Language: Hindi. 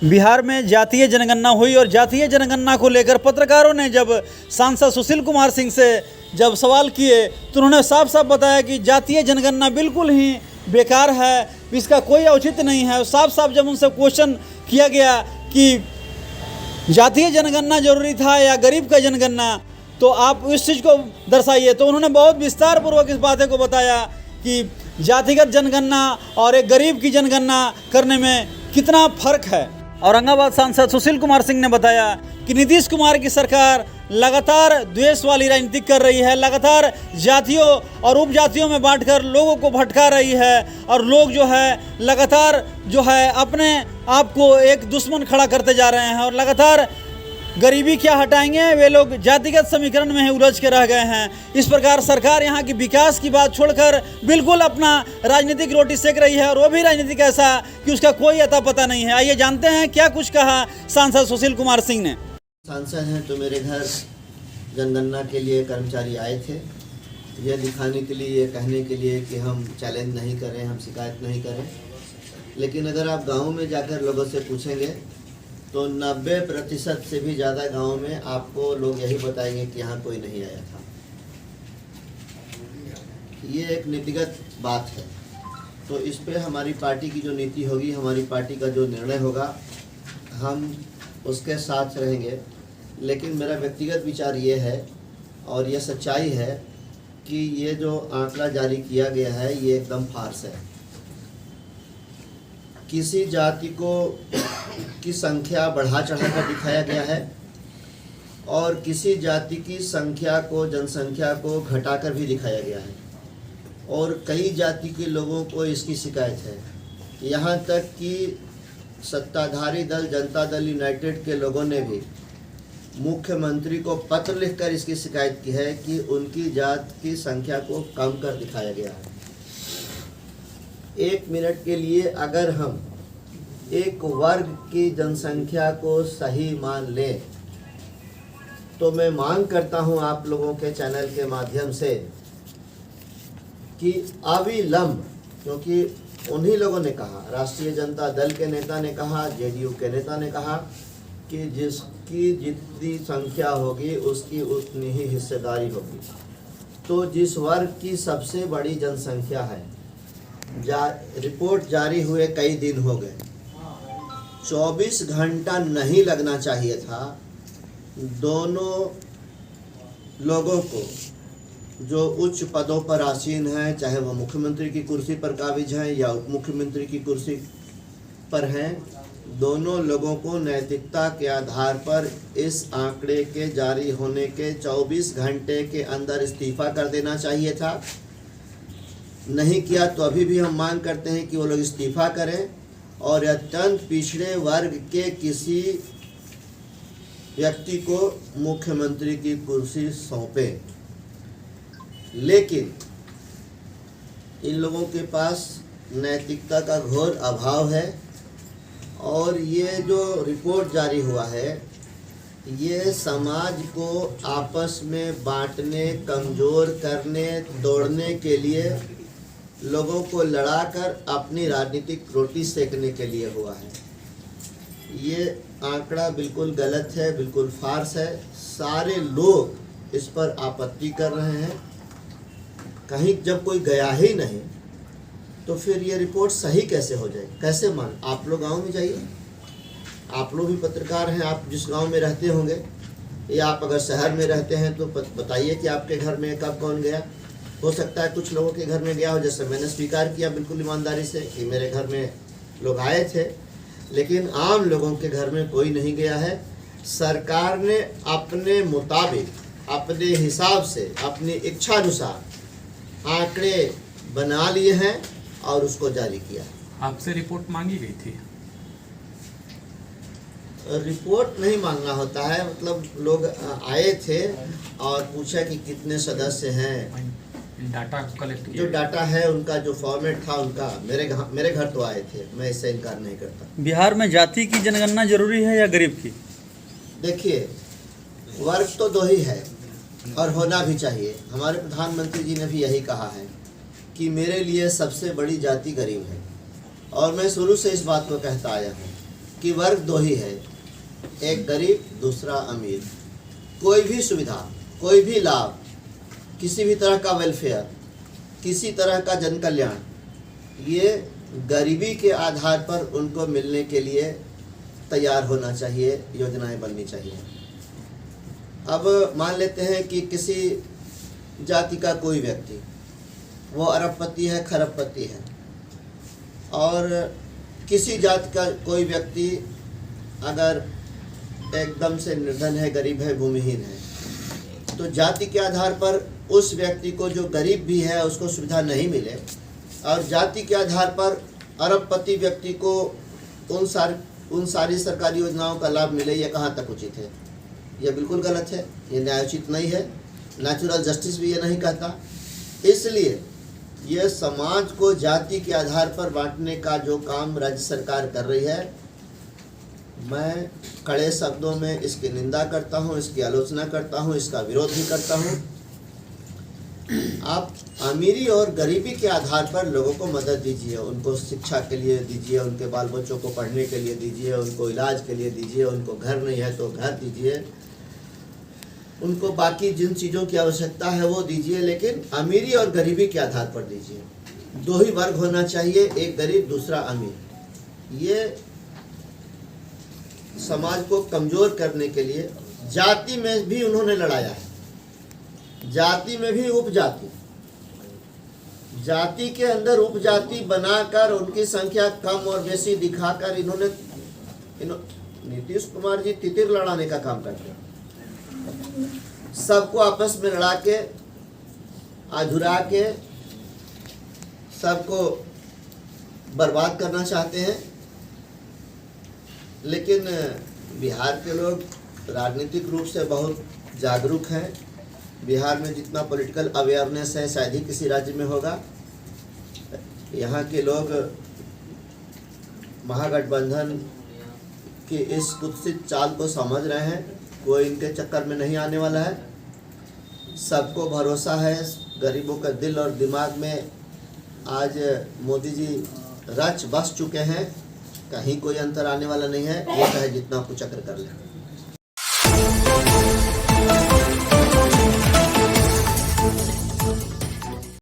बिहार में जातीय जनगणना हुई और जातीय जनगणना को लेकर पत्रकारों ने जब सांसद सुशील कुमार सिंह से जब सवाल किए तो उन्होंने साफ साफ बताया कि जातीय जनगणना बिल्कुल ही बेकार है, इसका कोई औचित्य नहीं है। साफ साफ जब उनसे क्वेश्चन किया गया कि जातीय जनगणना जरूरी था या गरीब का जनगणना, तो आप इस चीज़ को दर्शाइए, तो उन्होंने बहुत विस्तार पूर्वक इस बातें को बताया कि जातिगत जनगणना और एक गरीब की जनगणना करने में कितना फर्क है। औरंगाबाद सांसद सुशील कुमार सिंह ने बताया कि नीतीश कुमार की सरकार लगातार द्वेष वाली राजनीति कर रही है, लगातार जातियों और उपजातियों में बांटकर लोगों को भटका रही है और लोग जो है लगातार जो है अपने आप को एक दुश्मन खड़ा करते जा रहे हैं और लगातार गरीबी क्या हटाएंगे, वे लोग जातिगत समीकरण में ही उलझ के रह गए हैं। इस प्रकार सरकार यहाँ की विकास की बात छोड़कर बिल्कुल अपना राजनीतिक रोटी सेक रही है और वो भी राजनीतिक ऐसा कि उसका कोई अता पता नहीं है। आइए जानते हैं क्या कुछ कहा सांसद सुशील कुमार सिंह ने। सांसद हैं तो मेरे घर जनगणना के लिए कर्मचारी आए थे, यह दिखाने के लिए, ये कहने के लिए कि हम चैलेंज नहीं करें, हम शिकायत नहीं करें। लेकिन अगर आप गाँव में जाकर लोगों से पूछेंगे तो 90% से भी ज़्यादा गांव में आपको लोग यही बताएंगे कि यहाँ कोई नहीं आया था। ये एक नीतिगत बात है, तो इस पे हमारी पार्टी की जो नीति होगी, हमारी पार्टी का जो निर्णय होगा, हम उसके साथ रहेंगे। लेकिन मेरा व्यक्तिगत विचार ये है और ये सच्चाई है कि ये जो आंकड़ा जारी किया गया है ये एकदम फार्स है। किसी जाति को की संख्या बढ़ा चढ़ाकर दिखाया गया है और किसी जाति की संख्या को, जनसंख्या को घटाकर भी दिखाया गया है और कई जाति के लोगों को इसकी शिकायत है। यहाँ तक कि सत्ताधारी दल जनता दल यूनाइटेड के लोगों ने भी मुख्यमंत्री को पत्र लिखकर इसकी शिकायत की है कि उनकी जात की संख्या को कम कर दिखाया गया है। 1 मिनट के लिए अगर हम एक वर्ग की जनसंख्या को सही मान लें तो मैं मांग करता हूं आप लोगों के चैनल के माध्यम से कि अविलंब, क्योंकि उन्हीं लोगों ने कहा, राष्ट्रीय जनता दल के नेता ने कहा, जेडीयू के नेता ने कहा कि जिसकी जितनी संख्या होगी उसकी उतनी ही हिस्सेदारी होगी। तो जिस वर्ग की सबसे बड़ी जनसंख्या है, रिपोर्ट जारी हुए कई दिन हो गए, 24 घंटा नहीं लगना चाहिए था दोनों लोगों को जो उच्च पदों पर आसीन हैं, चाहे वो मुख्यमंत्री की कुर्सी पर काबिज हैं या उप मुख्यमंत्री की कुर्सी पर हैं, दोनों लोगों को नैतिकता के आधार पर इस आंकड़े के जारी होने के 24 घंटे के अंदर इस्तीफा कर देना चाहिए था। नहीं किया तो अभी भी हम मांग करते हैं कि वो लोग इस्तीफा करें और अत्यंत पिछड़े वर्ग के किसी व्यक्ति को मुख्यमंत्री की कुर्सी सौंपें। लेकिन इन लोगों के पास नैतिकता का घोर अभाव है और ये जो रिपोर्ट जारी हुआ है ये समाज को आपस में बांटने, कमज़ोर करने, तोड़ने के लिए, लोगों को लड़ाकर अपनी राजनीतिक रोटी सेकने के लिए हुआ है। ये आंकड़ा बिल्कुल गलत है, बिल्कुल फार्स है। सारे लोग इस पर आपत्ति कर रहे हैं। कहीं जब कोई गया ही नहीं तो फिर ये रिपोर्ट सही कैसे हो जाए, कैसे मान? आप लोग गांव में जाइए, आप लोग भी पत्रकार हैं, आप जिस गांव में रहते होंगे या आप अगर शहर में रहते हैं तो बताइए कि आपके घर में कब कौन गया। हो सकता है कुछ लोगों के घर में गया हो, जैसे मैंने स्वीकार किया बिल्कुल ईमानदारी से कि मेरे घर में लोग आए थे, लेकिन आम लोगों के घर में कोई नहीं गया है। सरकार ने अपने मुताबिक, अपने हिसाब से, अपनी इच्छानुसार आंकड़े बना लिए हैं और उसको जारी किया। आपसे रिपोर्ट मांगी गई थी? रिपोर्ट नहीं मांगना होता है, मतलब लोग आए थे और पूछा कि कितने सदस्य हैं, डाटा कलेक्ट किया। जो डाटा है उनका जो फॉर्मेट था उनका, मेरे घर तो आए थे, मैं इससे इनकार नहीं करता। बिहार में जाति की जनगणना जरूरी है या गरीब की? देखिए, वर्ग तो दो ही है और होना भी चाहिए। हमारे प्रधानमंत्री जी ने भी यही कहा है कि मेरे लिए सबसे बड़ी जाति गरीब है और मैं शुरू से इस बात को कहता आया हूँ कि वर्ग दो ही है, एक गरीब दूसरा अमीर। कोई भी सुविधा, कोई भी लाभ, किसी भी तरह का वेलफेयर, किसी तरह का जन कल्याण, ये गरीबी के आधार पर उनको मिलने के लिए तैयार होना चाहिए, योजनाएं बननी चाहिए। अब मान लेते हैं कि किसी जाति का कोई व्यक्ति, वो अरबपति है, खरबपति है, और किसी जाति का कोई व्यक्ति अगर एकदम से निर्धन है, गरीब है, भूमिहीन है, तो जाति के आधार पर उस व्यक्ति को जो गरीब भी है उसको सुविधा नहीं मिले, और जाति के आधार पर अरबपति व्यक्ति को उन सारी सरकारी योजनाओं का लाभ मिले, ये कहाँ तक उचित है? ये बिल्कुल गलत है, ये न्यायोचित नहीं है। नेचुरल जस्टिस भी ये नहीं कहता। इसलिए ये समाज को जाति के आधार पर बांटने का जो काम राज्य सरकार कर रही है, मैं कड़े शब्दों में इसकी निंदा करता हूँ, इसकी आलोचना करता हूँ, इसका विरोध भी करता हूँ। आप अमीरी और गरीबी के आधार पर लोगों को मदद दीजिए, उनको शिक्षा के लिए दीजिए, उनके बाल बच्चों को पढ़ने के लिए दीजिए, उनको इलाज के लिए दीजिए, उनको घर नहीं है तो घर दीजिए, उनको बाकी जिन चीज़ों की आवश्यकता है वो दीजिए, लेकिन अमीरी और गरीबी के आधार पर दीजिए। दो ही वर्ग होना चाहिए, एक गरीब दूसरा अमीर। ये समाज को कमज़ोर करने के लिए जाति में भी उन्होंने लड़ाया है, जाति में भी उपजाति, जाति के अंदर उपजाति बनाकर उनकी संख्या कम और बेसी दिखाकर इन्होंने नीतीश कुमार जी तितिर लड़ाने का काम करते हैं। सबको आपस में लड़ा के, अधुरा के, सबको बर्बाद करना चाहते हैं। लेकिन बिहार के लोग राजनीतिक रूप से बहुत जागरूक हैं। बिहार में जितना पॉलिटिकल अवेयरनेस है शायद ही किसी राज्य में होगा। यहाँ के लोग महागठबंधन की इस कुत्सित चाल को समझ रहे हैं, कोई इनके चक्कर में नहीं आने वाला है। सबको भरोसा है, गरीबों का दिल और दिमाग में आज मोदी जी रच बस चुके हैं, कहीं कोई अंतर आने वाला नहीं है, ये चाहे जितना कुचक्र कर ले।